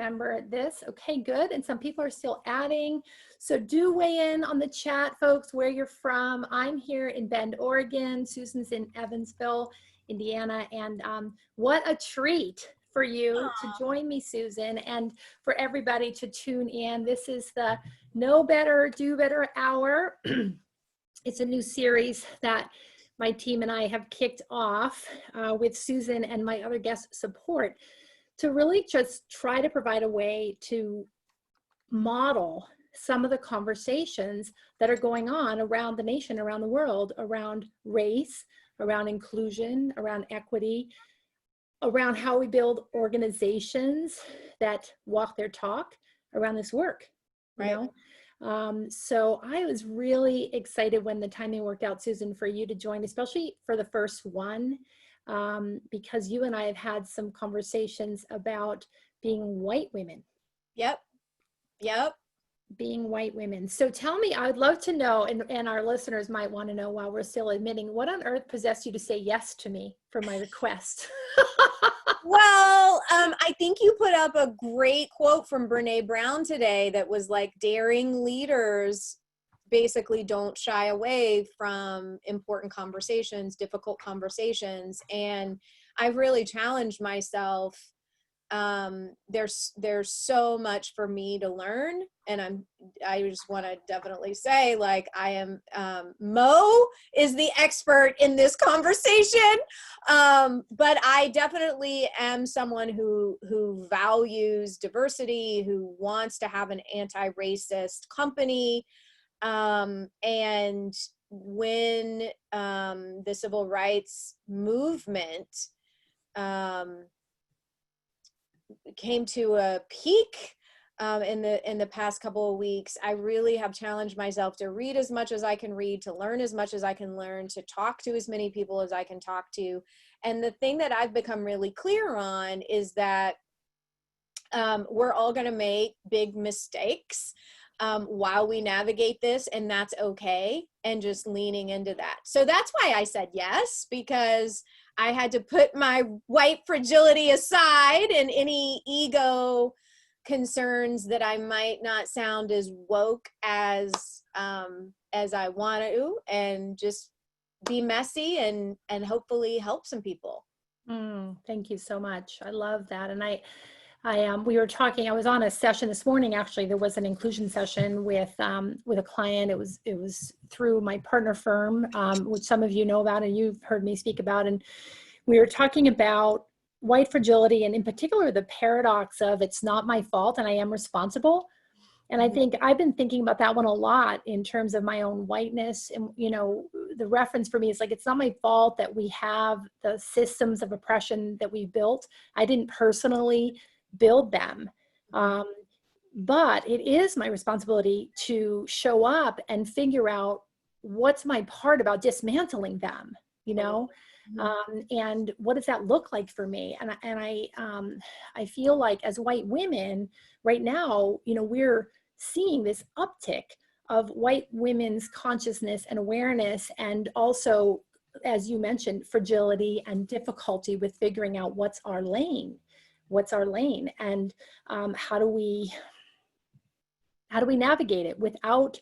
remember this. Okay, good. And some people are still adding. So do weigh in on the chat, folks, where you're from. I'm here in Bend, Oregon. Susan's in Evansville, Indiana. And what a treat for you to join me, Susan, and for everybody to tune in. This is the Know Better, Do Better Hour. It's a new series that my team and I have kicked off with Susan and my other guest support to really just try to provide a way to model some of the conversations that are going on around the nation, around the world, around race, around inclusion, around equity, around how we build organizations that walk their talk around this work, you know? So I was really excited when the timing worked out, Susan, for you to join, especially for the first one, because you and I have had some conversations about being white women. Yep. Being white women. So tell me, I would love to know, and our listeners might want to know while we're still admitting, what on earth possessed you to say yes to me for my request? Well, I think you put up a great quote from Brene Brown today that was like, daring leaders basically don't shy away from important conversations, difficult conversations. And I've really challenged myself. There's so much for me to learn, and I just want to definitely say, like, I am, Mo is the expert in this conversation, but I definitely am someone who values diversity, who wants to have an anti-racist company, and when the civil rights movement came to a peak in the past couple of weeks, I really have challenged myself to read as much as I can read, to learn as much as I can learn, to talk to as many people as I can talk to. And the thing that I've become really clear on is that we're all going to make big mistakes while we navigate this, and that's okay, and just leaning into that. So that's why I said yes, because I had to put my white fragility aside and any ego concerns that I might not sound as woke as I want to, and just be messy and hopefully help some people. Thank you so much. I love that. And we were talking, I was on a session this morning, actually. There was an inclusion session with a client. It was through my partner firm, which some of you know about and you've heard me speak about. And we were talking about white fragility, and in particular, the paradox of it's not my fault and I am responsible. And I think I've been thinking about that one a lot in terms of my own whiteness. And, you know, the reference for me is like, it's not my fault that we have the systems of oppression that we built. I didn't personally build them. But it is my responsibility to show up and figure out what's my part about dismantling them, you know? And what does that look like for me? And I feel like as white women right now, you know, we're seeing this uptick of white women's consciousness and awareness, and also, as you mentioned, fragility and difficulty with figuring out what's our lane, and how do we navigate it without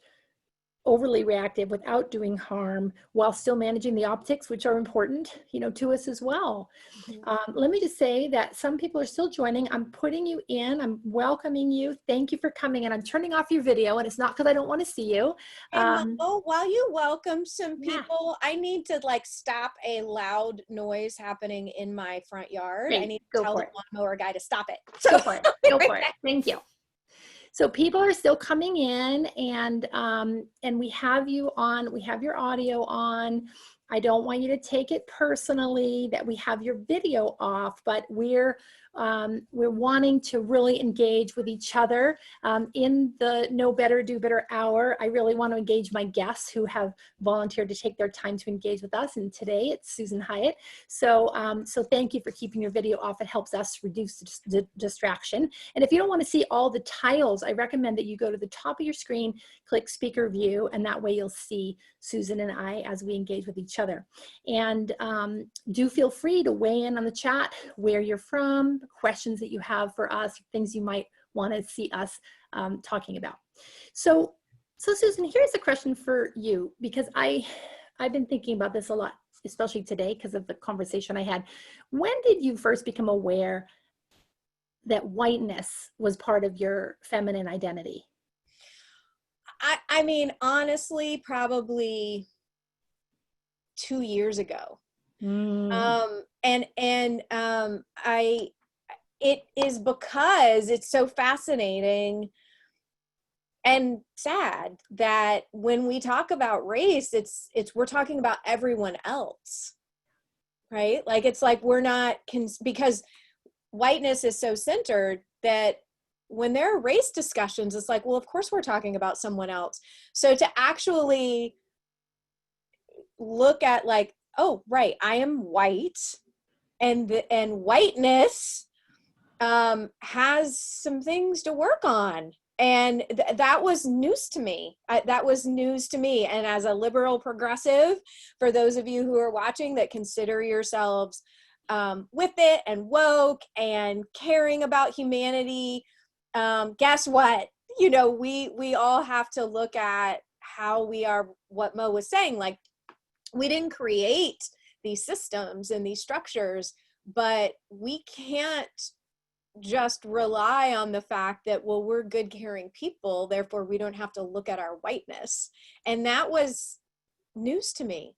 overly reactive, without doing harm, while still managing the optics, which are important, you know, to us as well. Let me just say that some people are still joining. I'm putting you in, I'm welcoming you. Thank you for coming. And I'm turning off your video, and it's not because I don't want to see you. While you welcome some people, I need to like stop a loud noise happening in my front yard. Great. I need to tell the lawnmower guy to stop it. So go for it. Go for it. Thank you. So people are still coming in, and we have you on, we have your audio on. I don't want you to take it personally that we have your video off, but we're wanting to really engage with each other in the Know Better, Do Better Hour. I really want to engage my guests who have volunteered to take their time to engage with us. And today it's Susan Hyatt. So, so thank you for keeping your video off. It helps us reduce the distraction. And if you don't want to see all the titles, I recommend that you go to the top of your screen, click speaker view, and that way you'll see Susan and I as we engage with each each other. And do feel free to weigh in on the chat, where you're from, questions that you have for us, things you might want to see us talking about. So Susan, here's a question for you, because I've been thinking about this a lot, especially today because of the conversation I had. When did you first become aware that whiteness was part of your feminine identity? I mean, honestly, probably 2 years ago. It is because it's so fascinating and sad that when we talk about race, we're talking about everyone else, right? Like, it's like we're not, because whiteness is so centered that when there are race discussions, it's like, well, of course we're talking about someone else. So to actually look at like, oh, right, I am white, and whiteness has some things to work on. And that was news to me. That was news to me. And as a liberal progressive, for those of you who are watching that consider yourselves with it and woke and caring about humanity, guess what? You know, we all have to look at how we are, what Mo was saying, like, we didn't create these systems and these structures, but we can't just rely on the fact that, well, we're good, caring people, therefore we don't have to look at our whiteness. And that was news to me.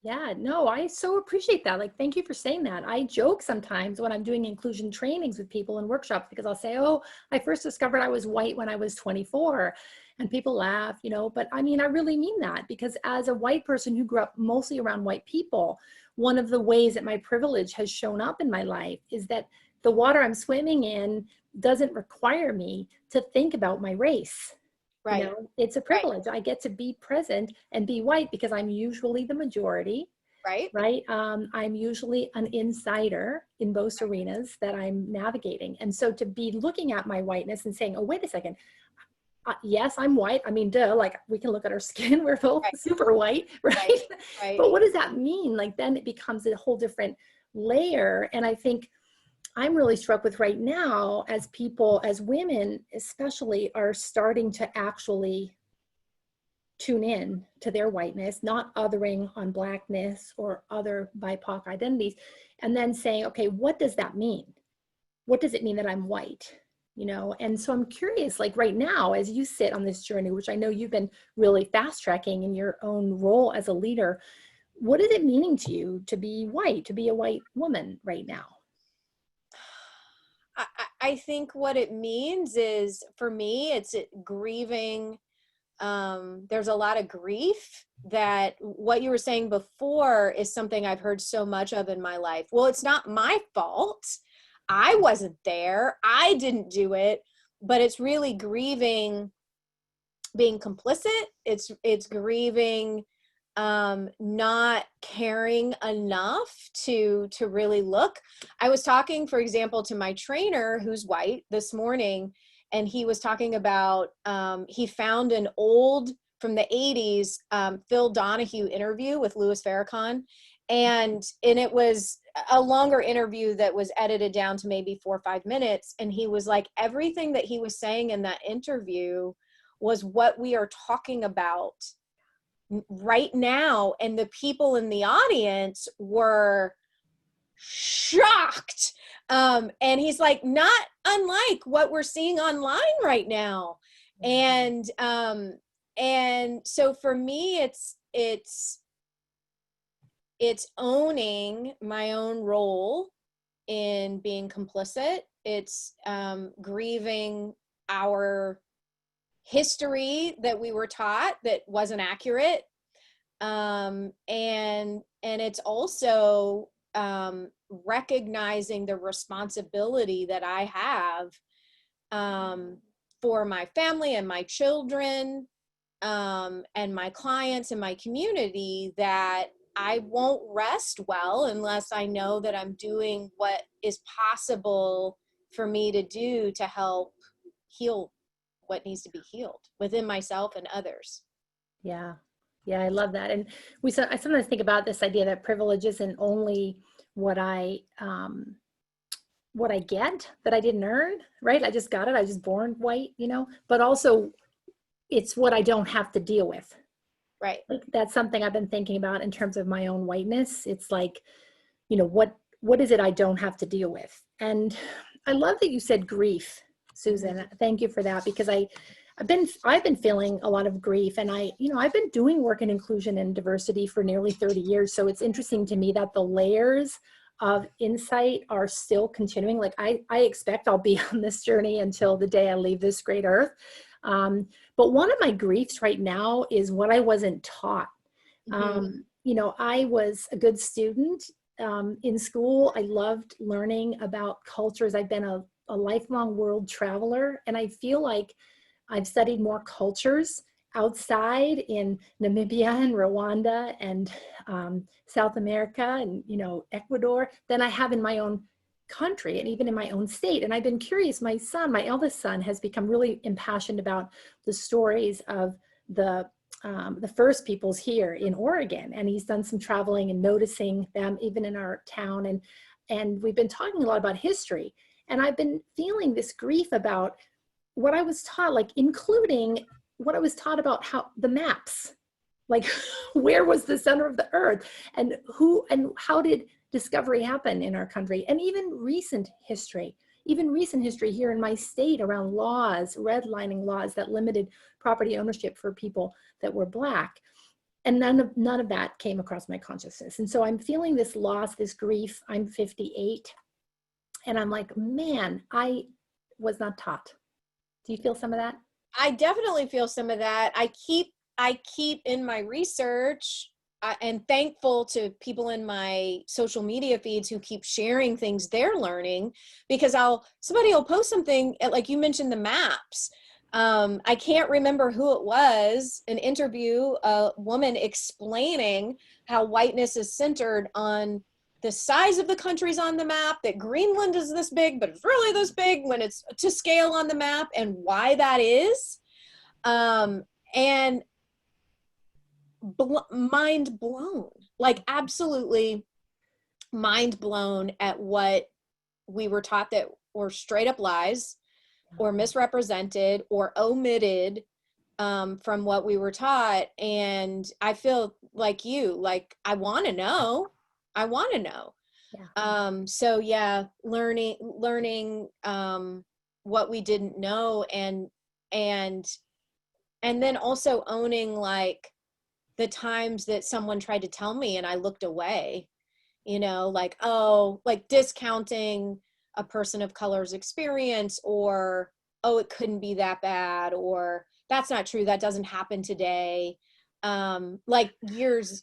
Yeah, no, I so appreciate that. Like, thank you for saying that. I joke sometimes when I'm doing inclusion trainings with people in workshops, because I'll say, oh, I first discovered I was white when I was 24. And people laugh, you know, but I mean, I really mean that, because as a white person who grew up mostly around white people, one of the ways that my privilege has shown up in my life is that the water I'm swimming in doesn't require me to think about my race. Right. You know, it's a privilege. Right. I get to be present and be white because I'm usually the majority. Right. Right. I'm usually an insider in most arenas that I'm navigating. And so to be looking at my whiteness and saying, oh, wait a second. Yes, I'm white. I mean, duh, like, we can look at our skin. We're both super white, right? Right. But what does that mean? Like, then it becomes a whole different layer. And I think I'm really struck with right now, as people, as women especially, are starting to actually tune in to their whiteness, not othering on Blackness or other BIPOC identities, and then saying, okay, what does that mean? What does it mean that I'm white? You know, and so I'm curious, like right now, as you sit on this journey, which I know you've been really fast tracking in your own role as a leader, what is it meaning to you to be white, to be a white woman right now? I think what it means is, for me, it's grieving. There's a lot of grief that what you were saying before is something I've heard so much of in my life. Well, it's not my fault. I wasn't there. I didn't do it. But it's really grieving being complicit. It's grieving not caring enough to really look. I was talking, for example, to my trainer who's white this morning, and he was talking about he found an old, from the 80s, Phil Donahue interview with Louis Farrakhan, and it was a longer interview that was edited down to maybe 4 or 5 minutes, and he was like, everything that he was saying in that interview was what we are talking about right now. And the people in the audience were shocked. And he's like, not unlike what we're seeing online right now. And so for me, it's owning my own role in being complicit. It's grieving our history that we were taught that wasn't accurate, and it's also recognizing the responsibility that I have for my family and my children, and my clients and my community, that I won't rest well unless I know that I'm doing what is possible for me to do to help heal what needs to be healed within myself and others. Yeah. Yeah, I love that. And I sometimes think about this idea that privilege isn't only what I get that I didn't earn, right? I just got it. I was just born white, but also it's what I don't have to deal with. Right. Like that's something I've been thinking about in terms of my own whiteness. It's like, what is it I don't have to deal with? And I love that you said grief, Susan. Thank you for that, because I've been feeling a lot of grief, and I've been doing work in inclusion and diversity for nearly 30 years. So it's interesting to me that the layers of insight are still continuing. Like I expect I'll be on this journey until the day I leave this great earth. But one of my griefs right now is what I wasn't taught. I was a good student in school. I loved learning about cultures. I've been a lifelong world traveler, and I feel like I've studied more cultures outside in Namibia and Rwanda and South America and, Ecuador than I have in my own country and even in my own state. And I've been curious. My eldest son, has become really impassioned about the stories of the first peoples here in Oregon, and he's done some traveling and noticing them even in our town. And we've been talking a lot about history, and I've been feeling this grief about what I was taught, like including what I was taught about how the maps, like where was the center of the earth, and how did discovery happen in our country, and even recent history here in my state around laws, redlining laws that limited property ownership for people that were Black. And none of that came across my consciousness. And so I'm feeling this loss, this grief. I'm 58, and I'm like, man, I was not taught. Do you feel some of that? I definitely feel some of that. I keep in my research, and thankful to people in my social media feeds who keep sharing things they're learning, because somebody will post something like you mentioned the maps. I can't remember who it was, an interview, a woman explaining how whiteness is centered on the size of the countries on the map, that Greenland is this big, but it's really this big when it's to scale on the map, and why that is. And mind blown, like absolutely mind blown at what we were taught that were straight up lies or misrepresented or omitted from what we were taught. And I feel like I want to know. Yeah. So yeah, learning what we didn't know, and then also owning like the times that someone tried to tell me and I looked away, like, oh, like discounting a person of color's experience, or, oh, it couldn't be that bad, or that's not true, that doesn't happen today. Like years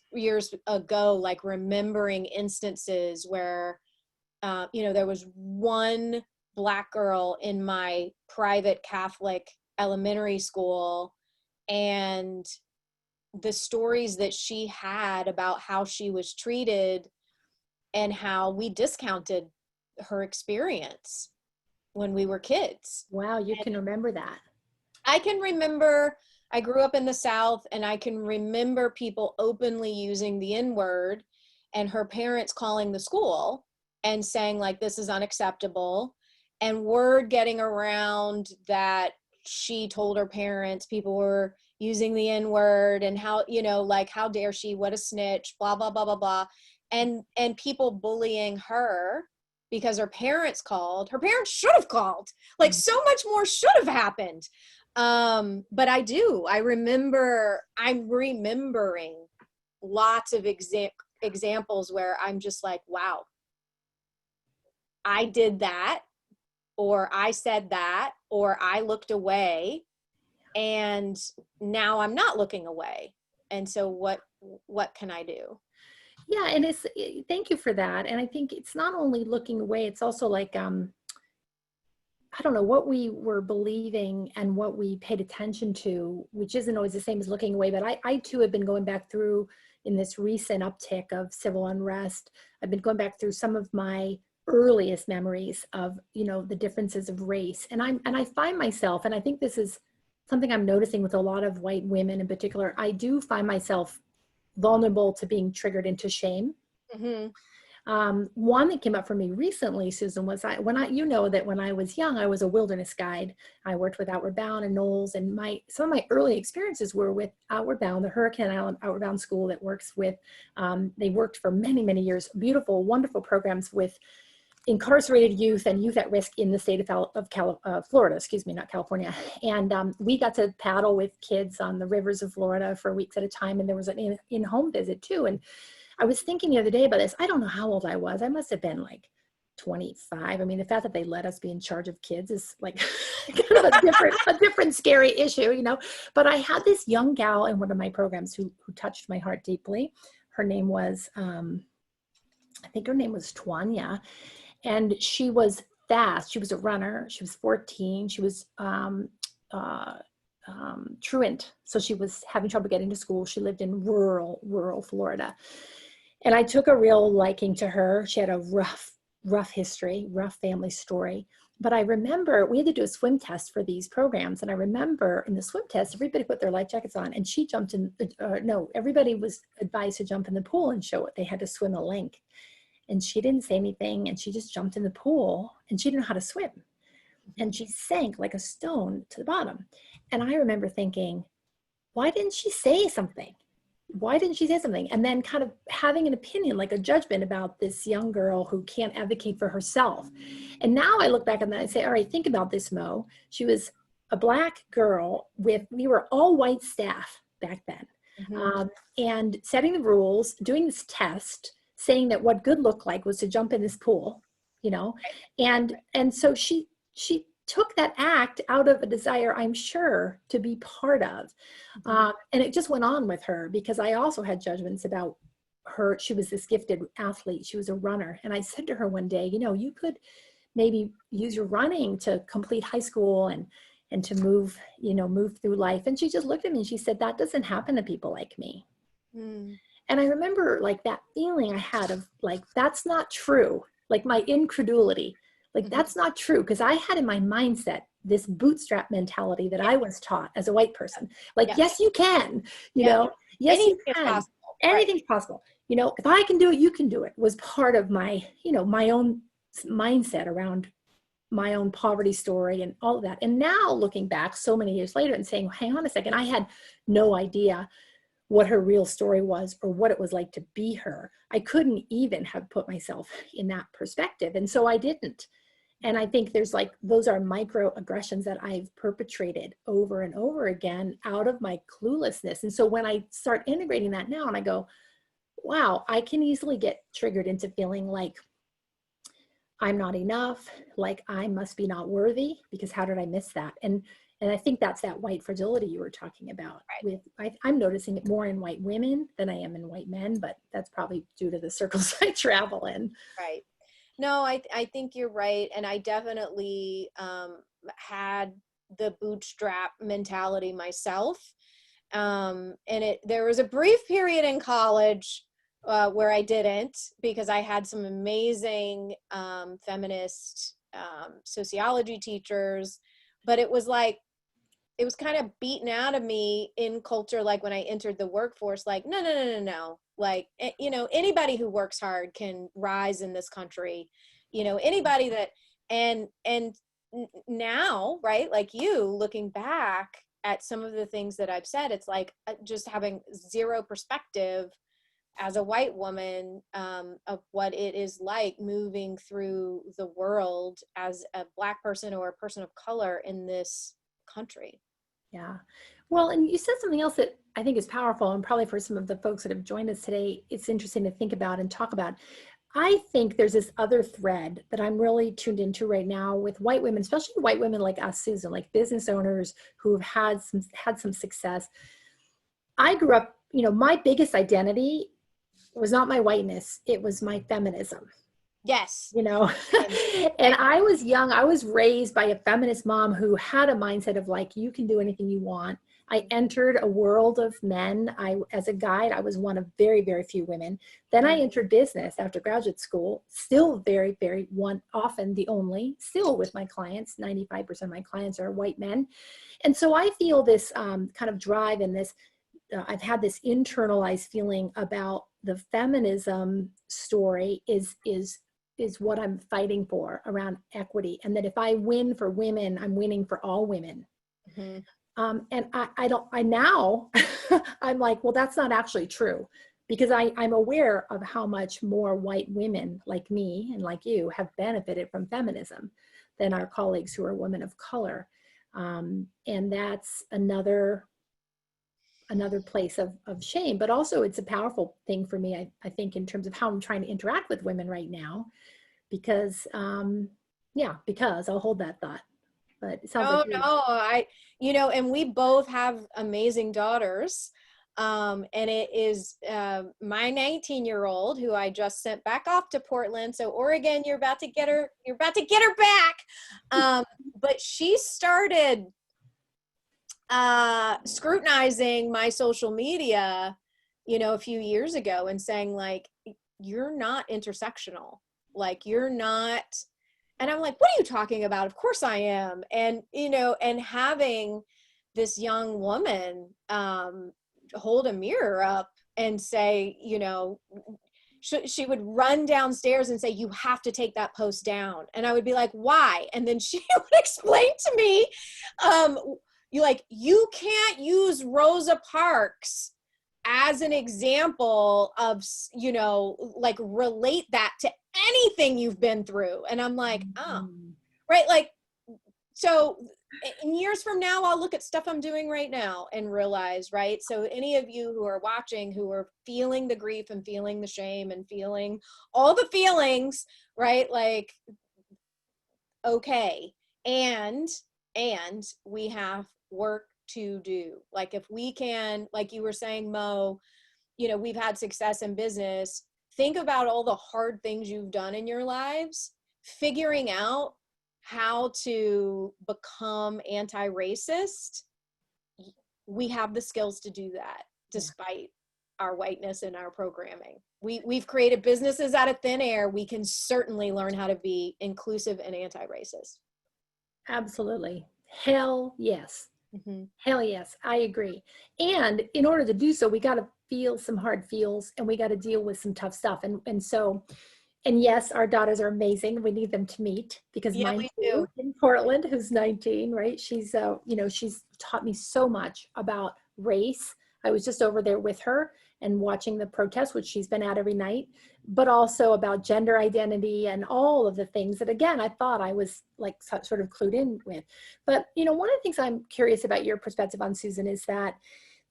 ago, like remembering instances where, there was one Black girl in my private Catholic elementary school, and the stories that she had about how she was treated and how we discounted her experience when we were kids. Wow, you And can remember that. I can remember, I grew up in the South, and I can remember people openly using the N-word, and her parents calling the school and saying like, this is unacceptable, and word getting around that she told her parents people were using the N-word, and how, like, how dare she, what a snitch, blah, blah, blah, blah, blah. And people bullying her because her parents should have called, like so much more should have happened. But I'm remembering lots of examples where I'm just like, wow, I did that, or I said that, or I looked away, and now I'm not looking away. And so what can I do? Yeah, and thank you for that. And I think it's not only looking away, it's also like I don't know what we were believing and what we paid attention to, which isn't always the same as looking away. But I too have been going back through, in this recent uptick of civil unrest, I've been going back through some of my earliest memories of, the differences of race. And I find myself, and I think this is something I'm noticing with a lot of white women in particular, I do find myself vulnerable to being triggered into shame. Mm-hmm. One that came up for me recently, Susan, was you know that when I was young, I was a wilderness guide. I worked with Outward Bound and Knowles, and some of my early experiences were with Outward Bound, the Hurricane Island Outward Bound School that works with, they worked for many, many years, beautiful, wonderful programs with incarcerated youth and youth at risk in the state of Florida, excuse me, not California. And we got to paddle with kids on the rivers of Florida for weeks at a time. And there was an in-home visit too. And I was thinking the other day about this. I don't know how old I was. I must have been like 25. I mean, the fact that they let us be in charge of kids is like kind of a different scary issue, you know. But I had this young gal in one of my programs who touched my heart deeply. Her name was, I think her name was Twania, and she was fast. She was a runner. She was 14. She was truant, so she was having trouble getting to school. She lived in rural Florida. And I took a real liking to her. She had a rough history, rough family story. But I remember we had to do a swim test for these programs. And I remember in the swim test, everybody put their life jackets on, and she jumped in, everybody was advised to jump in the pool and show it. They had to swim a length. And she didn't say anything, and she just jumped in the pool, and she didn't know how to swim. And she sank like a stone to the bottom. And I remember thinking, why didn't she say something? Why didn't she say something? And then kind of having an opinion, like a judgment about this young girl who can't advocate for herself. And now I look back on that and say, all right, think about this, Mo. She was a Black girl we were all white staff back then. Mm-hmm. And setting the rules, doing this test, saying that what good looked like was to jump in this pool, you know? And so she took that act out of a desire, I'm sure, to be part of. Mm-hmm. And it just went on with her, because I also had judgments about her. She was this gifted athlete. She was a runner. And I said to her one day, you know, you could maybe use your running to complete high school and to move through life. And she just looked at me and she said, that doesn't happen to people like me. Mm. And I remember like that feeling I had of like, that's not true. Like my incredulity. Like, mm-hmm. That's not true, because I had in my mindset this bootstrap mentality that I was taught as a white person. Like, yes, you can, you know, yes, anything you can. Possible. Anything's possible. You know, if I can do it, you can do it, was part of my, my own mindset around my own poverty story and all of that. And now looking back so many years later and saying, hang on a second, I had no idea what her real story was or what it was like to be her. I couldn't even have put myself in that perspective. And so I didn't. And I think there's like, those are microaggressions that I've perpetrated over and over again out of my cluelessness. And so when I start integrating that now and I go, wow, I can easily get triggered into feeling like I'm not enough, like I must be not worthy, because how did I miss that? And I think that's that white fragility you were talking about. Right. I'm noticing it more in white women than I am in white men, but that's probably due to the circles I travel in. Right. No, I think you're right. And I definitely had the bootstrap mentality myself. And there was a brief period in college where I didn't, because I had some amazing feminist sociology teachers, but it was kind of beaten out of me in culture. Like when I entered the workforce, like, no. Like, anybody who works hard can rise in this country, anybody that, and now, right, like you looking back at some of the things that I've said, it's like just having zero perspective as a white woman of what it is like moving through the world as a Black person or a person of color in this country. Yeah. Well, and you said something else that I think is powerful, and probably for some of the folks that have joined us today, it's interesting to think about and talk about. I think there's this other thread that I'm really tuned into right now with white women, especially white women like us, Susan, like business owners who have had some success. I grew up, my biggest identity was not my whiteness. It was my feminism. Yes. you know. Same. And I was young, I was raised by a feminist mom who had a mindset of like, you can do anything you want. I entered a world of men. As a guide, I was one of very, very few women. Then I entered business after graduate school, still very, very one, often the only, still with my clients. 95% of my clients are white men. And so I feel this kind of drive and this, I've had this internalized feeling about the feminism story is what I'm fighting for around equity. And that if I win for women, I'm winning for all women. Mhm. And I don't, I now, I'm like, well, that's not actually true, because I'm aware of how much more white women like me and like you have benefited from feminism than our colleagues who are women of color. And that's another place of shame, but also it's a powerful thing for me, I think, in terms of how I'm trying to interact with women right now, because, yeah, because I'll hold that thought, but it sounds like Oh you. no, and we both have amazing daughters. And it is my 19-year-old who I just sent back off to Portland. So Oregon, you're about to get her, back. But she started scrutinizing my social media, a few years ago, and saying like, you're not intersectional. Like, you're not. And I'm like, what are you talking about? Of course I am. And, and having this young woman hold a mirror up and say, she would run downstairs and say, you have to take that post down. And I would be like, why? And then she would explain to me, you can't use Rosa Parks as an example of, like, relate that to anything you've been through. And I'm like, oh, right. Like, so in years from now, I'll look at stuff I'm doing right now and realize, right? So any of you who are watching, who are feeling the grief and feeling the shame and feeling all the feelings, right? Like, okay. And we have work to do. Like, if we can, like you were saying, Mo, we've had success in business. Think about all the hard things you've done in your lives, figuring out how to become anti-racist. We have the skills to do that, despite our whiteness and our programming. We've created businesses out of thin air. We can certainly learn how to be inclusive and anti-racist. Absolutely. Hell yes. Mm-hmm. Hell yes, I agree. And in order to do so, we got to feel some hard feels, and we got to deal with some tough stuff. And yes, our daughters are amazing. We need them to meet, because Yeah, mine we too, do. in Portland, who's 19, right? She's, she's taught me so much about race. I was just over there with her and watching the protest, which she's been at every night, but also about gender identity and all of the things that, again, I thought I was like sort of clued in with. But, one of the things I'm curious about your perspective on, Susan, is that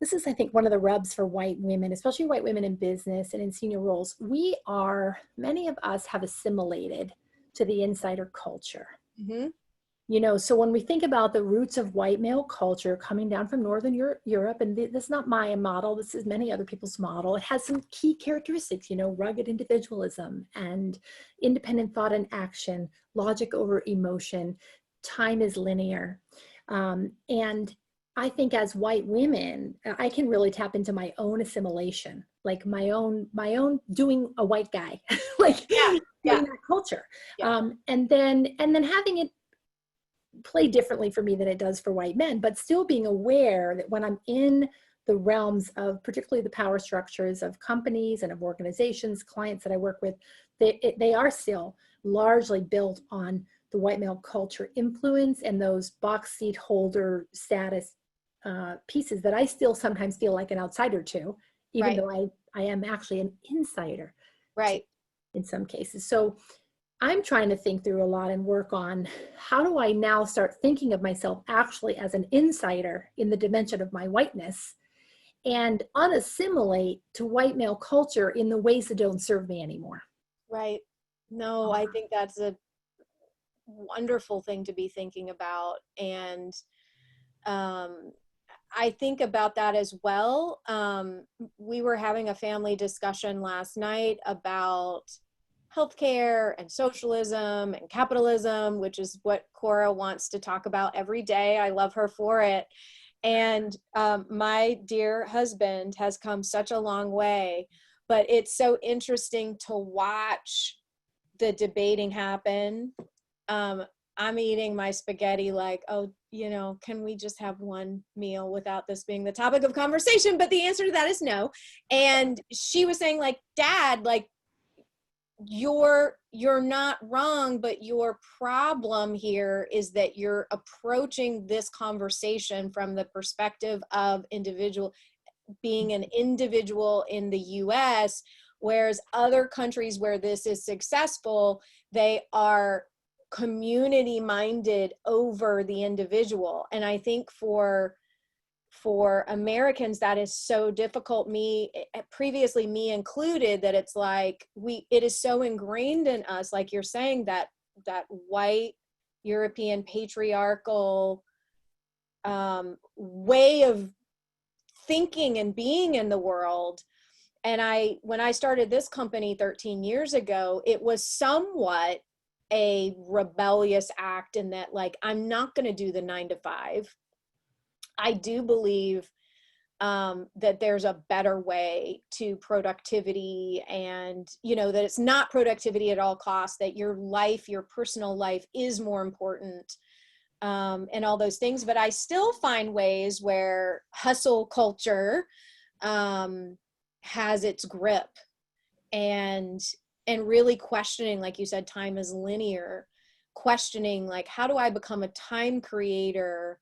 this is, I think, one of the rubs for white women, especially white women in business and in senior roles. Many of us have assimilated to the insider culture. Mm-hmm. So when we think about the roots of white male culture coming down from Northern Europe, and this is not my model, this is many other people's model, it has some key characteristics, rugged individualism and independent thought and action, logic over emotion, time is linear. And I think as white women, I can really tap into my own assimilation, like my own doing a white guy, like doing that culture. And then having it play differently for me than it does for white men, but still being aware that when I'm in the realms of particularly the power structures of companies and of organizations, clients that I work with, they are still largely built on the white male culture influence and those box seat holder status pieces that I still sometimes feel like an outsider to, even though I am actually an insider in some cases. So I'm trying to think through a lot and work on how do I now start thinking of myself actually as an insider in the dimension of my whiteness, and unassimilate to white male culture in the ways that don't serve me anymore. Right. No, I think that's a wonderful thing to be thinking about. And I think about that as well. We were having a family discussion last night about healthcare and socialism and capitalism, which is what Cora wants to talk about every day. I love her for it. And my dear husband has come such a long way, but it's so interesting to watch the debating happen. I'm eating my spaghetti like, oh, you know, can we just have one meal without this being the topic of conversation? But the answer to that is no. And she was saying like, Dad, like, you're not wrong, but your problem here is that you're approaching this conversation from the perspective of being an individual in the US, whereas other countries where this is successful, they are community minded over the individual. And I think for Americans, that is so difficult, previously me included, that it's like it is so ingrained in us, like you're saying, that white European patriarchal way of thinking and being in the world. And when I started this company 13 years ago, it was somewhat a rebellious act in that, like, I'm not going to do the 9 to 5. I do believe that there's a better way to productivity, and, you know, that it's not productivity at all costs, that your life, your personal life is more important, and all those things. But I still find ways where hustle culture has its grip, and really questioning, like you said, time is linear, questioning, like, how do I become a time creator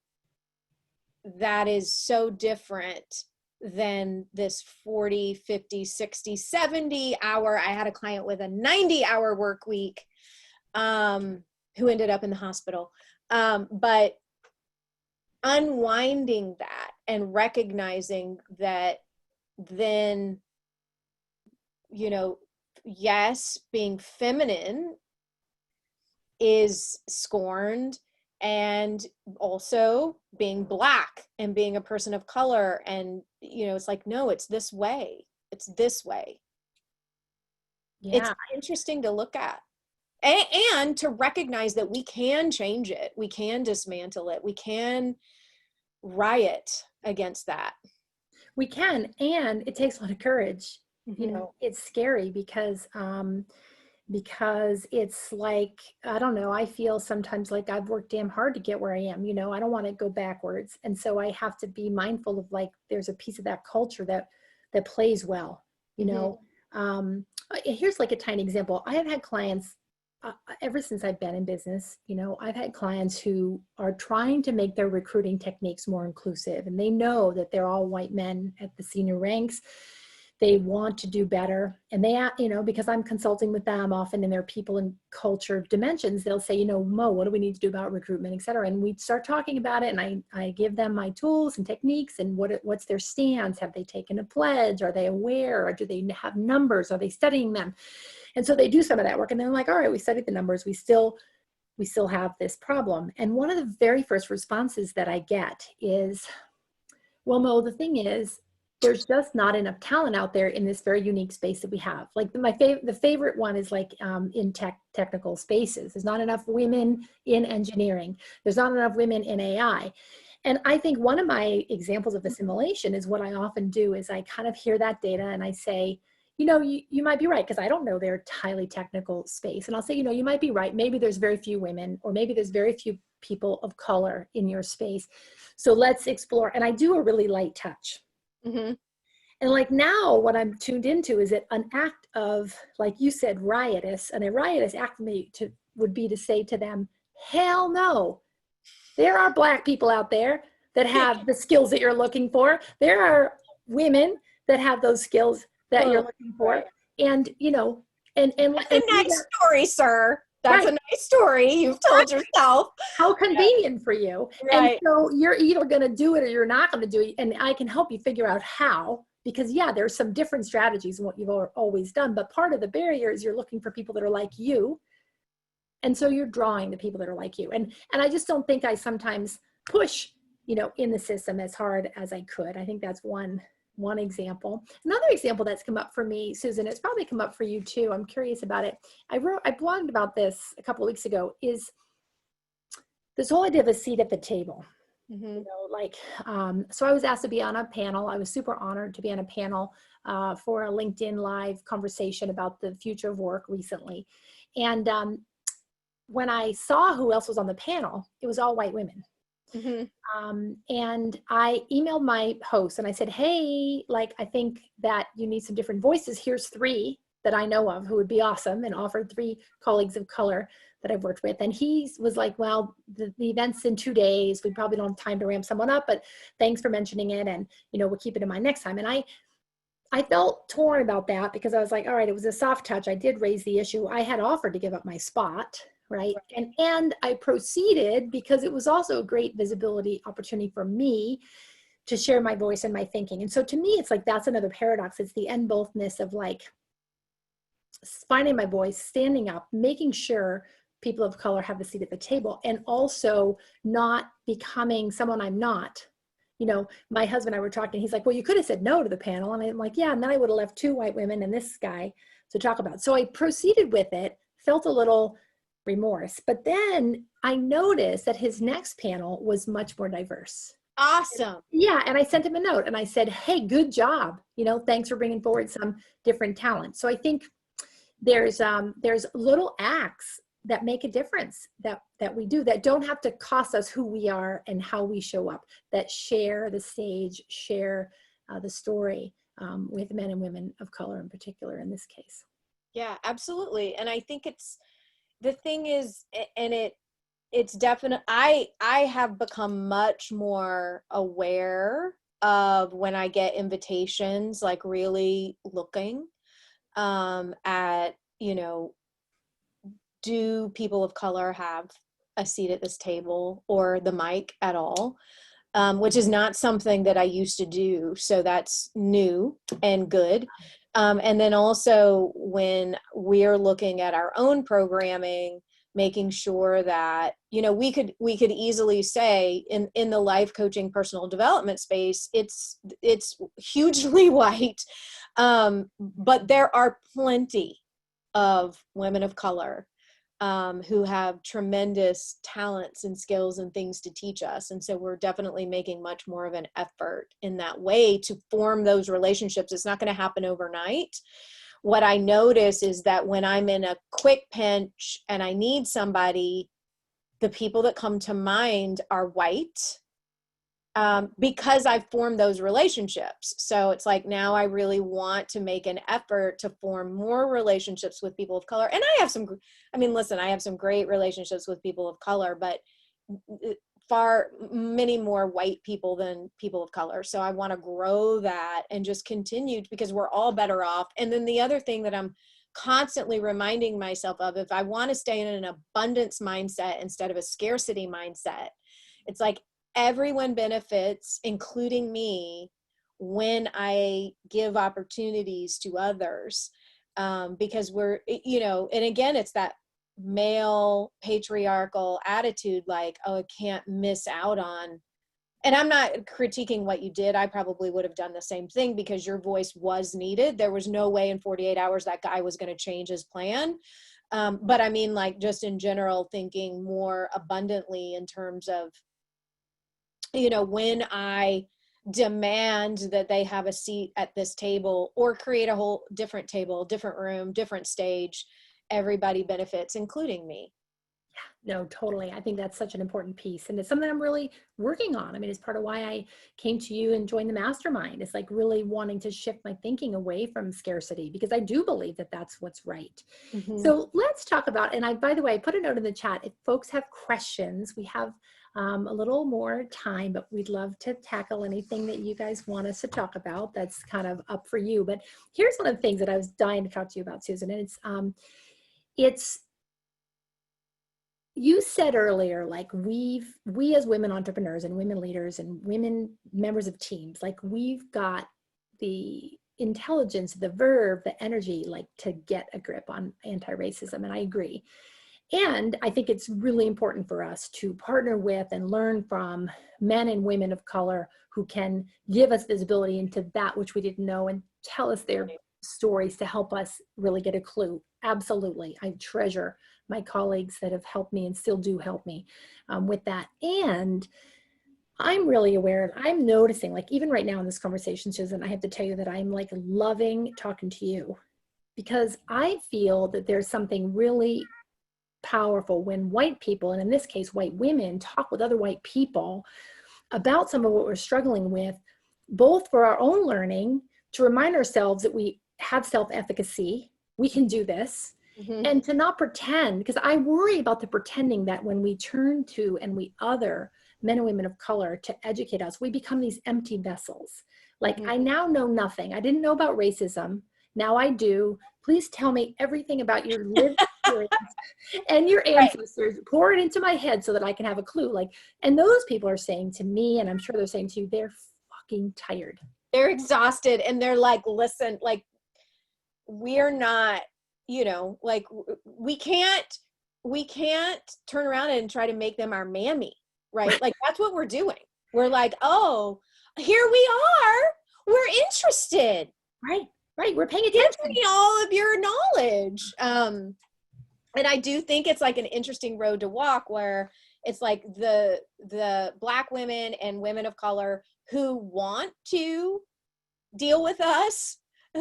that is so different than this 40, 50, 60, 70 hour. I had a client with a 90-hour work week who ended up in the hospital. But unwinding that and recognizing that then, you know, yes, being feminine is scorned, and also being Black and being a person of color. And, you know, it's like, no, it's this way. It's this way. Yeah. It's interesting to look at and to recognize that we can change it. We can dismantle it. We can riot against that. We can, and it takes a lot of courage. Mm-hmm. You know, it's scary because it's like, I don't know, I feel sometimes like I've worked damn hard to get where I am. You know, I don't want to go backwards. And so I have to be mindful of, like, there's a piece of that culture that plays well, you know. Here's like a tiny example. I have had clients ever since I've been in business, you know, I've had clients who are trying to make their recruiting techniques more inclusive, and they know that they're all white men at the senior ranks. They want to do better. And they, you know, because I'm consulting with them often in their people and culture dimensions, they'll say, you know, Mo, what do we need to do about recruitment, et cetera? And we start talking about it, and I give them my tools and techniques and what's their stance. Have they taken a pledge? Are they aware? Or do they have numbers? Are they studying them? And so they do some of that work, and then like, all right, we studied the numbers. We still have this problem. And one of the very first responses that I get is, well, Mo, the thing is, there's just not enough talent out there in this very unique space that we have. Like the favorite one is like in technical spaces. There's not enough women in engineering. There's not enough women in AI. And I think one of my examples of assimilation is what I often do is I kind of hear that data and I say, you know, you might be right, because I don't know their highly technical space. And I'll say, you know, you might be right. Maybe there's very few women, or maybe there's very few people of color in your space. So let's explore. And I do a really light touch. Mm-hmm. And like now what I'm tuned into is that an act of, like you said, riotous, and a riotous act for me would be to say to them, hell no. There are Black people out there that have the skills that you're looking for. There are women that have those skills that you're looking for. Right. And, you know, and that's a nice story, sir. That's right. A nice story you've told yourself. How convenient for you. Right. And so you're either going to do it or you're not going to do it. And I can help you figure out how, because yeah, there's some different strategies in what you've always done. But part of the barrier is you're looking for people that are like you. And so you're drawing the people that are like you. And I just don't think I sometimes push, you know, in the system as hard as I could. I think that's one one example. Another example that's come up for me, Susan, it's probably come up for you too. I'm curious about it. I blogged about this a couple of weeks ago, is this whole idea of a seat at the table. Mm-hmm. So I was asked to be on a panel. I was super honored to be on a panel for a LinkedIn Live conversation about the future of work recently. And when I saw who else was on the panel, it was all white women. Mm-hmm. And I emailed my host and I said, hey, I think that you need some different voices. Here's 3 that I know of who would be awesome, and offered 3 colleagues of color that I've worked with. And he was like, well, the event's in 2 days. We probably don't have time to ramp someone up, but thanks for mentioning it. And, we'll keep it in mind next time. And I felt torn about that, because I was like, all right, it was a soft touch. I did raise the issue. I had offered to give up my spot, right? And I proceeded because it was also a great visibility opportunity for me to share my voice and my thinking. And so to me, it's like, that's another paradox. It's the end bothness of finding my voice, standing up, making sure people of color have a seat at the table, and also not becoming someone I'm not. My husband and I were talking, he's like, well, you could have said no to the panel. And I'm like, yeah, and then I would have left 2 white women and this guy to talk about. So I proceeded with it, felt a little remorse, but then I noticed that his next panel was much more diverse. Awesome. Yeah. And I sent him a note and I said, hey, good job. Thanks for bringing forward some different talent. So I think there's little acts that make a difference that we do, that don't have to cost us who we are and how we show up, that share the stage, share the story with men and women of color in particular in this case. Yeah, absolutely. And I think the thing is, and it's definite. I have become much more aware of when I get invitations, really looking at, do people of color have a seat at this table or the mic at all? Which is not something that I used to do. So that's new and good. And then also when we're looking at our own programming, making sure that, we could easily say in the life coaching personal development space, it's hugely white. But there are plenty of women of color who have tremendous talents and skills and things to teach us. And so we're definitely making much more of an effort in that way to form those relationships. It's not going to happen overnight. What I notice is that when I'm in a quick pinch and I need somebody, the people that come to mind are white. Because I've formed those relationships. So it's like, now I really want to make an effort to form more relationships with people of color. And I have some great relationships with people of color, but far many more white people than people of color. So I want to grow that and just continue, because we're all better off. And then the other thing that I'm constantly reminding myself of, if I want to stay in an abundance mindset instead of a scarcity mindset, it's like, everyone benefits, including me, when I give opportunities to others, because we're, and again, it's that male patriarchal attitude, like, oh, I can't miss out on. And I'm not critiquing what you did. I probably would have done the same thing, because your voice was needed. There was no way in 48 hours that guy was going to change his plan. But I mean, just in general, thinking more abundantly in terms of, when I demand that they have a seat at this table, or create a whole different table, different room, different stage, everybody benefits, including me. No, totally. I think that's such an important piece. And it's something I'm really working on. I mean, it's part of why I came to you and joined the mastermind. It's like really wanting to shift my thinking away from scarcity, because I do believe that that's what's right. Mm-hmm. So let's talk about, and by the way, I put a note in the chat. If folks have questions, we have a little more time, but we'd love to tackle anything that you guys want us to talk about. That's kind of up for you. But here's one of the things that I was dying to talk to you about, Susan. And it's you said earlier, we as women entrepreneurs and women leaders and women members of teams, we've got the intelligence, the verve, the energy, to get a grip on anti-racism. And I agree. And I think it's really important for us to partner with and learn from men and women of color who can give us visibility into that which we didn't know and tell us their stories to help us really get a clue. Absolutely. I treasure my colleagues that have helped me and still do help me with that. And I'm really aware, I'm noticing, like even right now in this conversation, Susan, I have to tell you that I'm like loving talking to you because I feel that there's something really powerful when white people, and in this case, white women, talk with other white people about some of what we're struggling with, both for our own learning, to remind ourselves that we have self-efficacy, we can do this, and to not pretend, because I worry about the pretending that when we turn to and we other men and women of color to educate us, we become these empty vessels. Like, I now know nothing. I didn't know about racism. Now I do. Please tell me everything about your lived experience and your ancestors. Pour it into my head so that I can have a clue. Like, and those people are saying to me, and I'm sure they're saying to you, they're fucking tired. They're exhausted, and they're like, listen, like, we're not, you know, like we can't turn around and try to make them our mammy, right? Like, that's what we're doing. We're like, oh, here we are. We're interested. Right. We're paying attention. Give me all of your knowledge. And I do think it's like an interesting road to walk, where it's like the Black women and women of color who want to deal with us.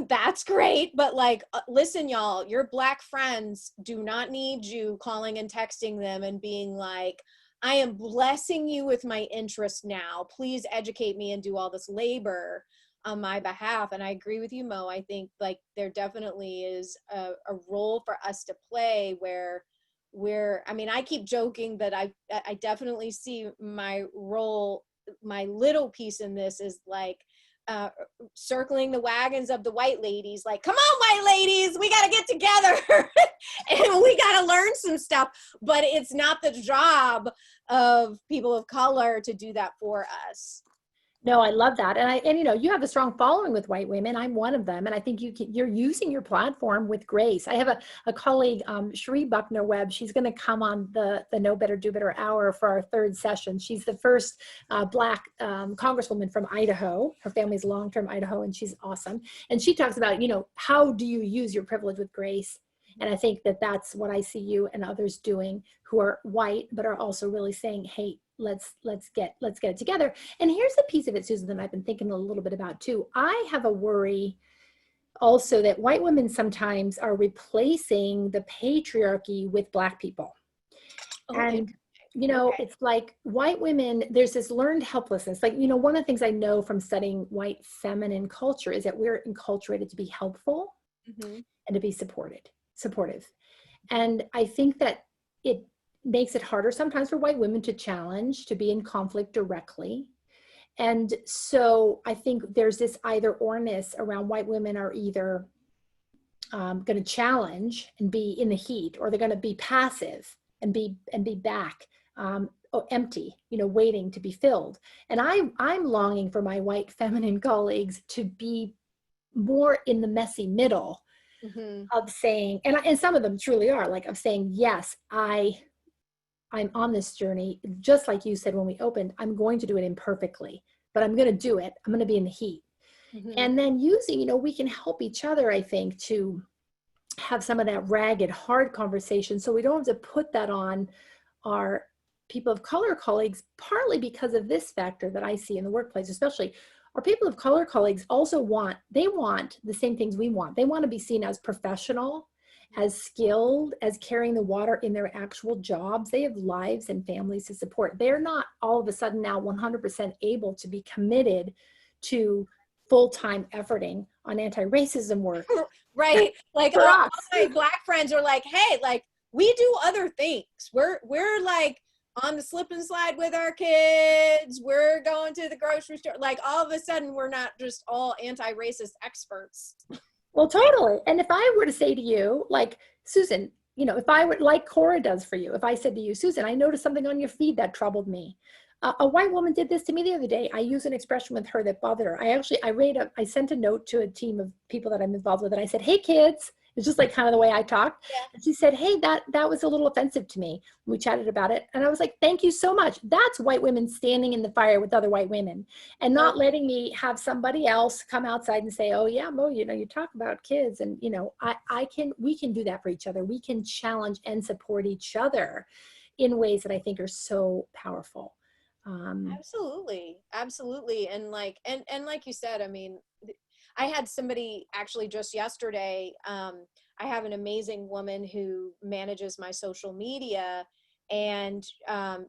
That's great. But like, listen, y'all, your Black friends do not need you calling and texting them and being like, I am blessing you with my interest now. Please educate me and do all this labor on my behalf. And I agree with you, Mo. I think like there definitely is a role for us to play where I mean, I keep joking that I definitely see my role, my little piece in this is like circling the wagons of the white ladies, like, come on, white ladies, we got to get together and we got to learn some stuff. But it's not the job of people of color to do that for us. No, I love that. And you know, you have a strong following with white women. I'm one of them. And I think you're using your platform with grace. I have a colleague, Cherie Buckner Webb. She's going to come on the Know Better, Do Better hour for our third session. She's the first Black congresswoman from Idaho. Her family's long-term Idaho, and she's awesome. And she talks about, you know, how do you use your privilege with grace? And I think that that's what I see you and others doing who are white, but are also really saying, hey, let's get it together. And here's the piece of it, Susan, that I've been thinking a little bit about too. I have a worry also that white women sometimes are replacing the patriarchy with Black people. Okay. And, you know, it's like white women, there's this learned helplessness. Like, you know, one of the things I know from studying white feminine culture is that we're enculturated to be helpful and to be supportive. And I think that it makes it harder sometimes for white women to challenge, to be in conflict directly. And so I think there's this either orness around white women are either going to challenge and be in the heat, or they're going to be passive and be back, empty, you know, waiting to be filled. And I'm longing for my white feminine colleagues to be more in the messy middle of saying, and some of them truly are, like, of saying, yes, I'm on this journey, just like you said when we opened, I'm going to do it imperfectly, but I'm going to do it. I'm going to be in the heat. And then using, you know, we can help each other, I think, to have some of that ragged, hard conversation. So we don't have to put that on our people of color colleagues, partly because of this factor that I see in the workplace, especially our people of color colleagues also want the same things we want. They want to be seen as professional, as skilled, as carrying the water in their actual jobs. They have lives and families to support. They're not all of a sudden now 100% able to be committed to full-time efforting on anti-racism work. Right. Like all my Black friends are like, hey, like we do other things. We're like on the slip and slide with our kids. We're going to the grocery store. Like all of a sudden we're not just all anti-racist experts. Well, totally. And if I were to say to you, like, Susan, you know, if I would, like Cora does for you, if I said to you, Susan, I noticed something on your feed that troubled me. A white woman did this to me the other day. I used an expression with her that bothered her. I sent a note to a team of people that I'm involved with, and I said, hey kids, It's just like kind of the way I talk. Yeah. And she said, hey, that was a little offensive to me. We chatted about it. And I was like, thank you so much. That's white women standing in the fire with other white women and Oh, not letting me have somebody else come outside and say, oh yeah, Mo, you talk about kids. And, we can do that for each other. We can challenge and support each other in ways that I think are so powerful. absolutely. Absolutely. And like you said, I mean, I had somebody actually just yesterday. I have an amazing woman who manages my social media, and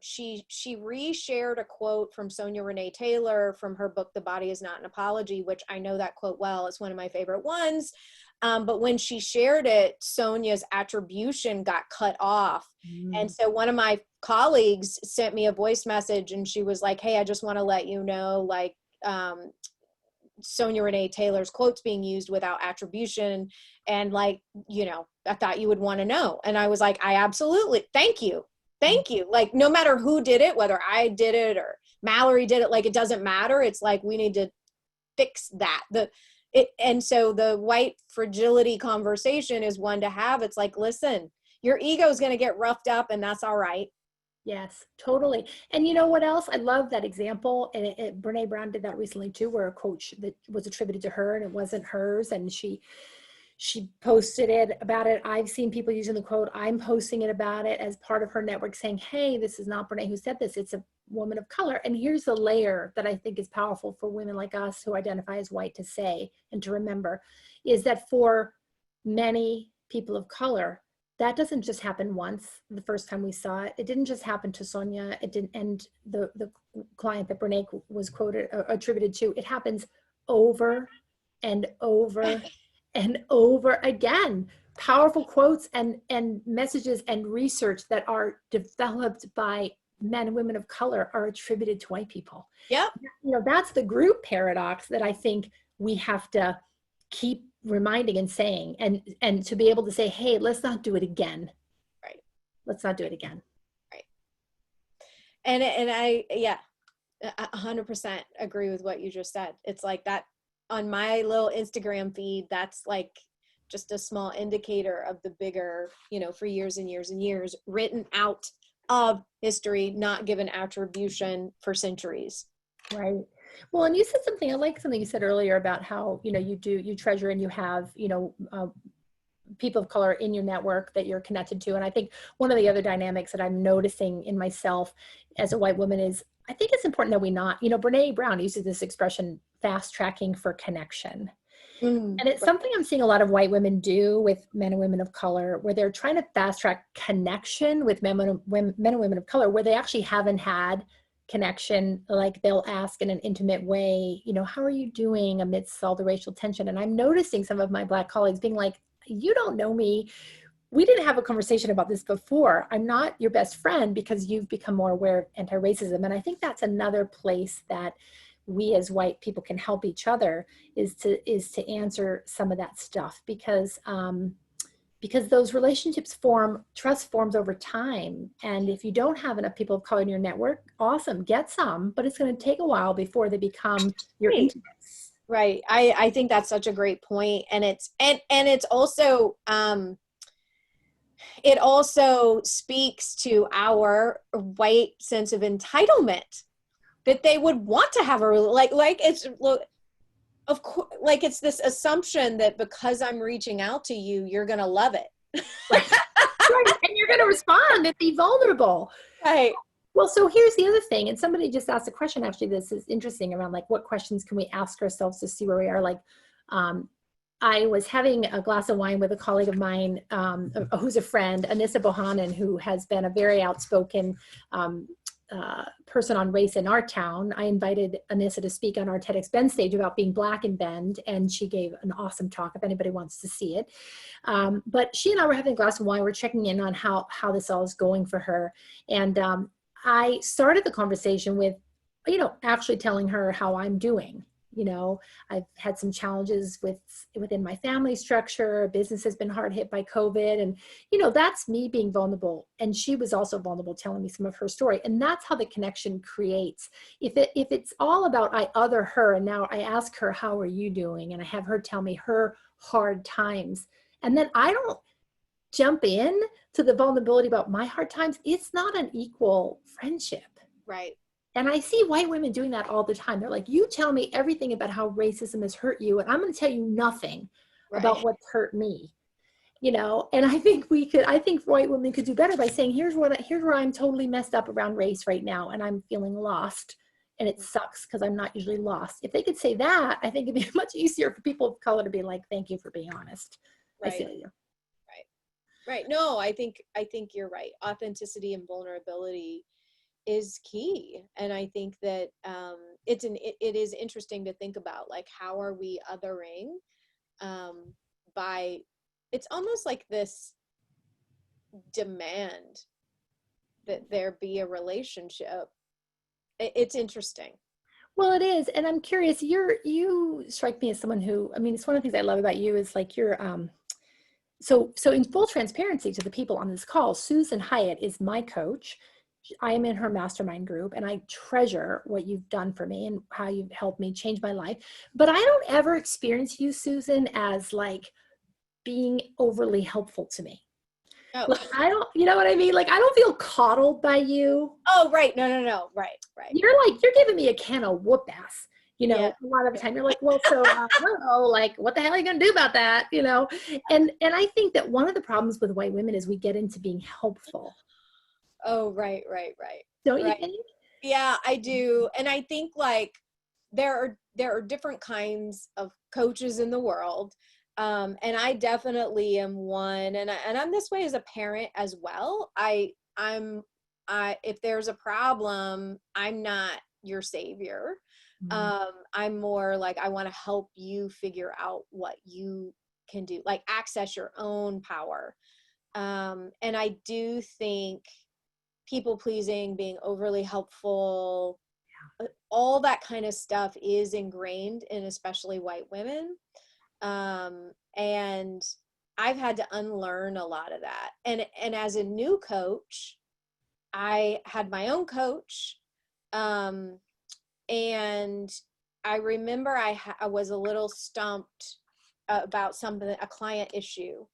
she reshared a quote from Sonia Renee Taylor from her book, The Body Is Not an Apology, which I know that quote well. It's one of my favorite ones. But when she shared it, Sonia's attribution got cut off. And so one of my colleagues sent me a voice message, and she was like, hey, I just want to let you know, like, Sonia Renee Taylor's quotes being used without attribution. And like, I thought you would want to know. And I was like, I absolutely, thank you. Thank you. Like, no matter who did it, whether I did it or Mallory did it, like, it doesn't matter. It's like, we need to fix that. And so the white fragility conversation is one to have. It's like, listen, your ego is going to get roughed up, and that's all right. Yes, totally. And you know what else? I love that example. And Brene Brown did that recently too, where a coach that was attributed to her and it wasn't hers. And she posted it about it. I've seen people using the quote. I'm posting it about it as part of her network saying, hey, this is not Brene who said this. It's a woman of color. And here's the layer that I think is powerful for women like us who identify as white to say and to remember is that for many people of color, that doesn't just happen once. The first time we saw it, it didn't just happen to Sonia. It didn't, and the client that Brene was quoted, attributed to, it happens over and over and over again. Powerful quotes and messages and research that are developed by men and women of color are attributed to white people. Yep. That's the group paradox that I think we have to keep reminding and saying, and to be able to say, hey, let's not do it again. Right. Let's not do it again. Right. And I, yeah, 100% agree with what you just said. It's like that on my little Instagram feed, that's like just a small indicator of the bigger, for years and years and years written out of history, not given attribution for centuries. Right. Well, and you said something, I like something you said earlier about how, you treasure and you have, people of color in your network that you're connected to. And I think one of the other dynamics that I'm noticing in myself as a white woman is, I think it's important that we not, Brene Brown uses this expression, fast tracking for connection. And it's something I'm seeing a lot of white women do with men and women of color, where they're trying to fast track connection with men and women of color, where they actually haven't had connection. Like they'll ask in an intimate way, how are you doing amidst all the racial tension? And I'm noticing some of my Black colleagues being like, you don't know me. We didn't have a conversation about this before. I'm not your best friend because you've become more aware of anti-racism. And I think that's another place that we as white people can help each other is to answer some of that stuff, because those relationships trust forms over time. And if you don't have enough people of color in your network, awesome, get some, but it's going to take a while before they become your intimates. Right. I think that's such a great point. And it's also, it also speaks to our white sense of entitlement that they would want to have of course, like it's this assumption that because I'm reaching out to you, you're going to love it. Right. Right. And you're going to respond and be vulnerable. Right. Well, so here's the other thing. And somebody just asked a question, actually, this is interesting around like, what questions can we ask ourselves to see where we are? Like, I was having a glass of wine with a colleague of mine, who's a friend, Anissa Bohannon, who has been a very outspoken person on race in our town. I invited Anissa to speak on our TEDx Bend stage about being Black in Bend, and she gave an awesome talk if anybody wants to see it. But she and I were having a glass of wine. We're checking in on how this all is going for her. And I started the conversation with, actually telling her how I'm doing. I've had some challenges within my family structure. Business has been hard hit by COVID. And, that's me being vulnerable. And she was also vulnerable, telling me some of her story. And that's how the connection creates. If it's all about I other her, and now I ask her, how are you doing? And I have her tell me her hard times. and then I don't jump in to the vulnerability about my hard times, it's not an equal friendship. Right. And I see white women doing that all the time. They're like, you tell me everything about how racism has hurt you, and I'm going to tell you nothing Right. about what's hurt me. And I think I think white women could do better by saying, here's where I'm totally messed up around race right now, and I'm feeling lost, and it sucks because I'm not usually lost. If they could say that, I think it'd be much easier for people of color to be like, thank you for being honest. I Right. feel you. Right. No, I think you're right. Authenticity and vulnerability is key. And I think that it is interesting to think about, like, how are we othering by, it's almost like this demand that there be a relationship. It's interesting. Well, it is. And I'm curious, you strike me as someone who, I mean, it's one of the things I love about you is like so in full transparency to the people on this call, Susan Hyatt is my coach. I am in her mastermind group, and I treasure what you've done for me and how you've helped me change my life. But I don't ever experience you, Susan, as like being overly helpful to me. Oh. Like, I don't, you know what I mean? Like, I don't feel coddled by you. Oh, right. No. Right. You're giving me a can of whoop ass. Yeah. A lot of the time you're like, well, so I don't know, like, what the hell are you gonna do about that? And I think that one of the problems with white women is we get into being helpful. Oh, right. Don't you Right. think? Yeah, I do. And I think, like, there are different kinds of coaches in the world. And I definitely am one, and I'm this way as a parent as well. If there's a problem, I'm not your savior. Mhm. I'm more like, I want to help you figure out what you can do, like access your own power. And I do think people pleasing, being overly helpful, all that kind of stuff is ingrained in especially white women. And I've had to unlearn a lot of that. And as a new coach, I had my own coach. Um, and I remember I was a little stumped about something, a client issue.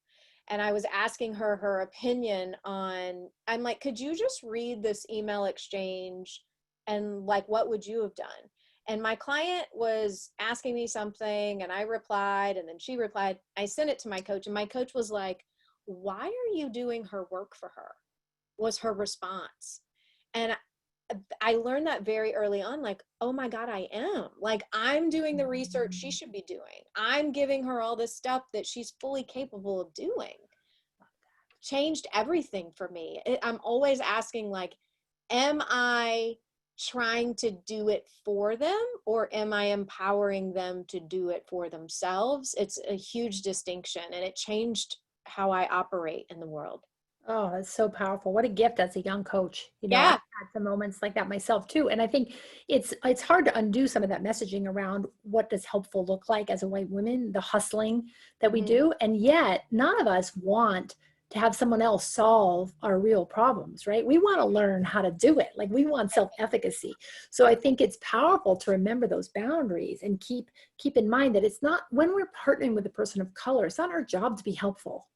And I was asking her opinion on, I'm like, could you just read this email exchange, and like, what would you have done? And my client was asking me something, and I replied, and then she replied. I sent it to my coach, and my coach was like, why are you doing her work for her? Was her response. And I learned that very early on, like, oh my God, I am. Like, I'm doing the research she should be doing. I'm giving her all this stuff that she's fully capable of doing. Changed everything for me. I'm always asking, like, am I trying to do it for them, or am I empowering them to do it for themselves? It's a huge distinction, and it changed how I operate in the world. Oh, that's so powerful. What a gift as a young coach. I've Yeah. had some moments like that myself too. And I think it's hard to undo some of that messaging around what does helpful look like as a white woman, the hustling that we Mhm. do. And yet none of us want to have someone else solve our real problems, right? We want to learn how to do it. Like, we want self-efficacy. So I think it's powerful to remember those boundaries and keep in mind that it's not, when we're partnering with a person of color, it's not our job to be helpful.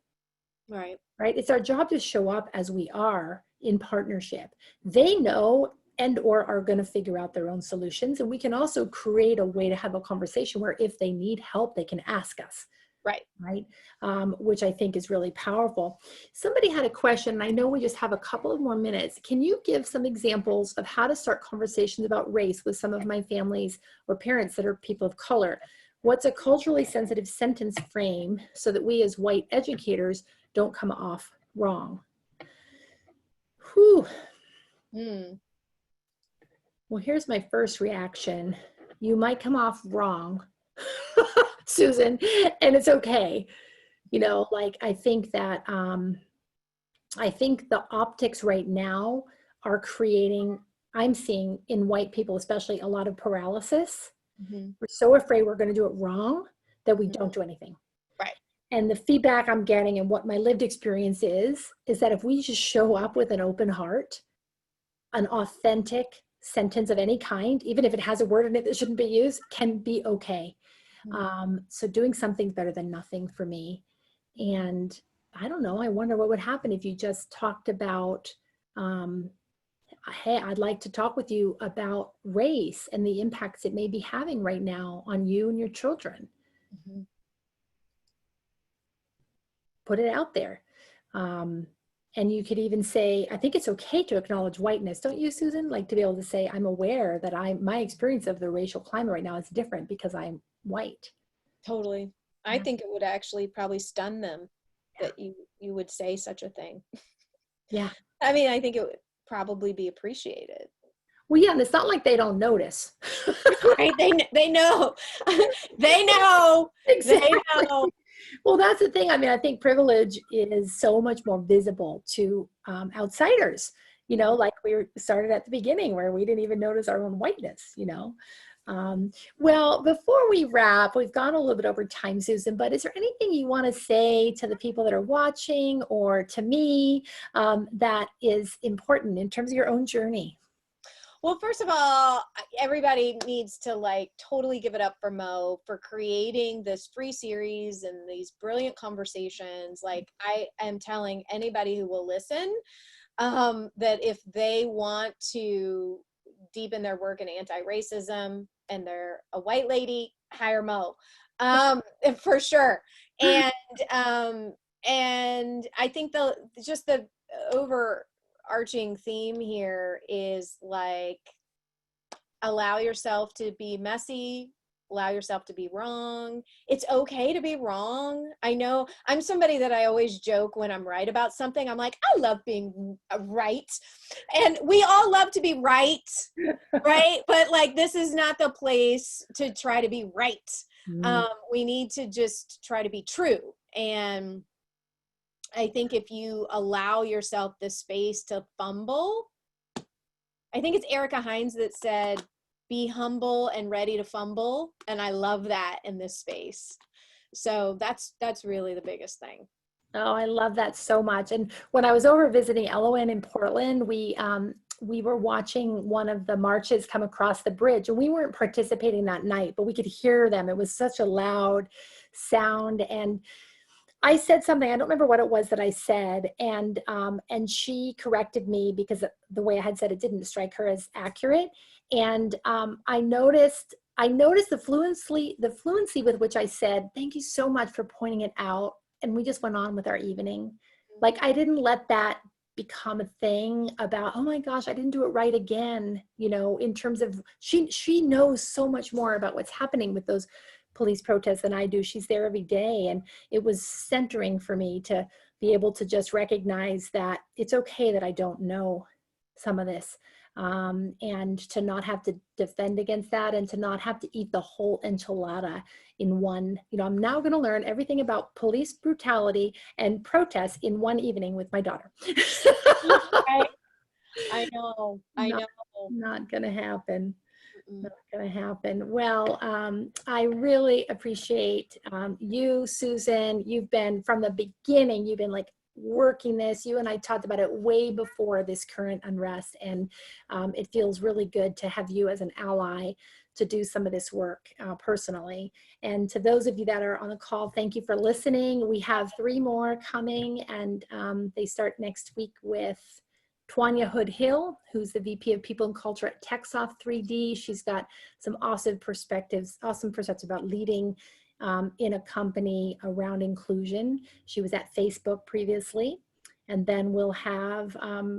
Right. Right? It's our job to show up as we are in partnership. They know and or are going to figure out their own solutions. And we can also create a way to have a conversation where if they need help, they can ask us. Right. Right? Which I think is really powerful. Somebody had a question, and I know we just have a couple of more minutes. Can you give some examples of how to start conversations about race with some of my families or parents that are people of color? What's a culturally sensitive sentence frame so that we as white educators don't come off wrong? Whew. Mm. Well, here's my first reaction. You might come off wrong, Susan, and it's okay. Like, I think that I think the optics right now are creating, I'm seeing in white people especially, a lot of paralysis. Mhm. We're so afraid we're going to do it wrong that we Mhm. don't do anything. Right. And the feedback I'm getting and what my lived experience is that if we just show up with an open heart, an authentic sentence of any kind, even if it has a word in it that shouldn't be used, can be okay. Mhm. So doing something better than nothing for me. And I don't know, I wonder what would happen if you just talked about, hey, I'd like to talk with you about race and the impacts it may be having right now on you and your children. Mhm. Put it out there. And you could even say, I think it's okay to acknowledge whiteness. Don't you, Susan? Like to be able to say, I'm aware that my experience of the racial climate right now is different because I'm white. Totally. I Yeah. think it would actually probably stun them Yeah. that you would say such a thing. Yeah. I mean, I think it would probably be appreciated. Well, yeah, and it's not like they don't notice. Right? They know. They know. They Exactly. know. Well, that's the thing. I mean, I think privilege is so much more visible to outsiders, like started at the beginning where we didn't even notice our own whiteness. Well, before we wrap, we've gone a little bit over time, Susan, but is there anything you want to say to the people that are watching or to me that is important in terms of your own journey? Well, first of all, everybody needs to like totally give it up for Mo for creating this free series and these brilliant conversations. Like I am telling anybody who will listen that if they want to deepen their work in anti-racism and they're a white lady, hire Mo, for sure. And and I think the overarching theme here is like allow yourself to be messy, allow yourself to be wrong. It's okay to be wrong. I know I'm somebody that I always joke when I'm right about something. I'm like, I love being right. And we all love to be right, right? But like, this is not the place to try to be right. Mm. We need to just try to be true. And I think if you allow yourself the space to fumble, I think it's Erica Hines that said, be humble and ready to fumble. And I love that in this space. So that's really the biggest thing. Oh, I love that so much. And when I was over visiting LON in Portland, we were watching one of the marches come across the bridge, and we weren't participating that night, but we could hear them. It was such a loud sound, and I said something, I don't remember what it was that I said, and she corrected me because the way I had said it didn't strike her as accurate. And I noticed the fluency with which I said, "Thank you so much for pointing it out," and we just went on with our evening. Like I didn't let that become a thing about, oh my gosh, I didn't do it right again. In terms of she knows so much more about what's happening with those police protests than I do. She's there every day, and it was centering for me to be able to just recognize that it's okay that I don't know some of this, and to not have to defend against that, and to not have to eat the whole enchilada in one. I'm now going to learn everything about police brutality and protests in one evening with my daughter. I know. Not going to happen. Mm-mm. Not going to happen. Well, I really appreciate you, Susan. You've been from the beginning, you've been like working this. You and I talked about it way before this current unrest, and it feels really good to have you as an ally to do some of this work personally. And to those of you that are on the call, thank you for listening. We have 3 more coming, and they start next week with Tanya Hood Hill, who's the VP of People and Culture at TechSoft 3D. She's got some awesome perspectives about leading in a company around inclusion. She was at Facebook previously. And then we'll have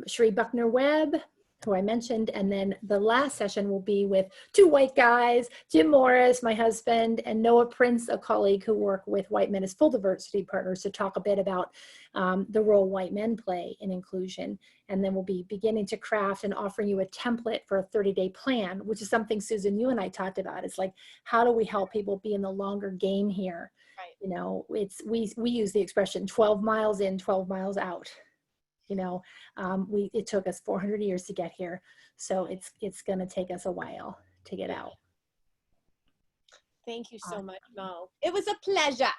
Sheree Buckner-Webb, who I mentioned. And then the last session will be with 2 white guys, Jim Morris, my husband, and Noah Prince, a colleague who work with White Men as Full Diversity Partners, to talk a bit about the role white men play in inclusion. And then we'll be beginning to craft and offering you a template for a 30-day plan, which is something, Susan, you and I talked about. It's like, how do we help people be in the longer game here? Right. We use the expression 12 miles in, 12 miles out. It took us 400 years to get here. So it's going to take us a while to get out. Thank you so much, Mo. It was a pleasure.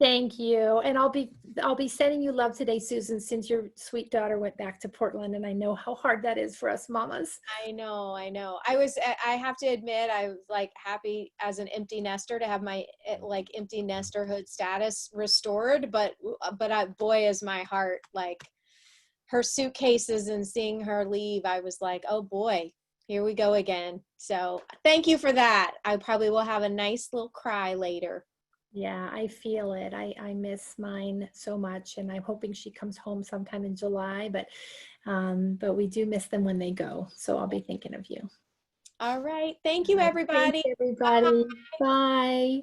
Thank you. And I'll be sending you love today, Susan, since your sweet daughter went back to Portland, and I know how hard that is for us mamas. I know, I know. I have to admit, I was like happy as an empty nester to have my like empty nesterhood status restored, boy, is my heart like her suitcases and seeing her leave. I was like, oh boy, here we go again. So thank you for that. I probably will have a nice little cry later. Yeah, I feel it. I miss mine so much, and I'm hoping she comes home sometime in July, but we do miss them when they go. So I'll be thinking of you. All right. Thank you, All right. Thanks, everybody. everybody. Bye.